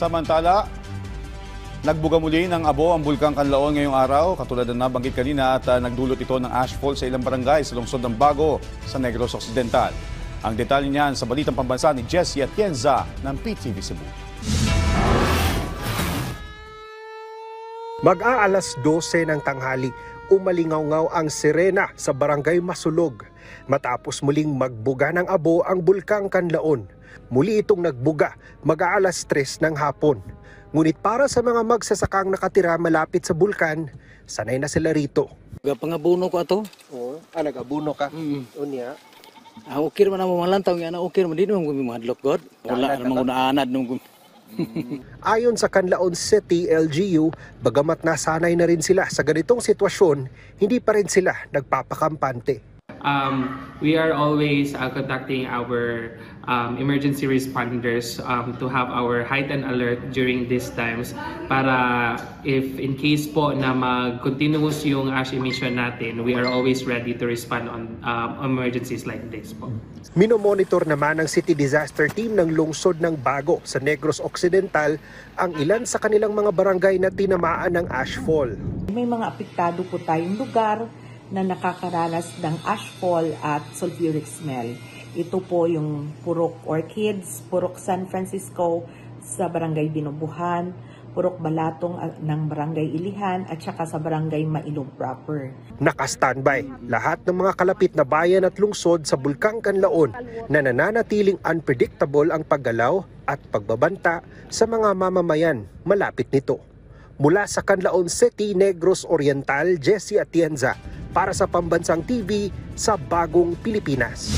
Samantala, nagbuga muli ng abo ang Bulkang Kanlaon ngayong araw, katulad na nabanggit kanina, at nagdulot ito ng ashfall sa ilang barangay sa lungsod ng Bago sa Negros Occidental. Ang detalye niyan sa Balitang Pambansa ni Jessie Atienza ng PTV Cebu. Mag-aalas 12 ng tanghali, umalingaw-ngaw ang sirena sa Barangay Masulog matapos muling magbuga ng abo ang Bulkang Kanlaon. Muli itong nagbuga mag-aalas 3 ng hapon. Ngunit para sa mga magsasakang nakatira malapit sa bulkan, sanay na sila rito. Pangabuno ko ato. Oo, nag-abuno ka? Unya. Okay man ang mga lantaw nga na okay man din mo mahadlok god. Wala namang unaanad nung Ayon sa Kanlaon City LGU, bagamat nasanay na rin sila sa ganitong sitwasyon, hindi pa rin sila nagpapakampante. We are always contacting our emergency responders to have our heightened alert during these times para if in case po na mag-continuous yung ash emission natin, we are always ready to respond on emergencies like this po. Minomonitor naman ng City Disaster Team ng lungsod ng Bago sa Negros Occidental ang ilan sa kanilang mga barangay na tinamaan ng ashfall. May mga apektado po tayong lugar na nakakaranas ng ashfall at sulfuric smell. Ito po yung Purok Orchids, Purok San Francisco sa Barangay Binubuhan, Purok Balatong ng Barangay Ilihan at saka sa Barangay Mailog proper. Naka-standby lahat ng mga kalapit na bayan at lungsod sa Bulkang Kanlaon na nananatiling unpredictable ang paggalaw at pagbabanta sa mga mamamayan malapit nito. Mula sa Kanlaon City, Negros Oriental, Jessie Atienza para sa Pambansang TV sa Bagong Pilipinas.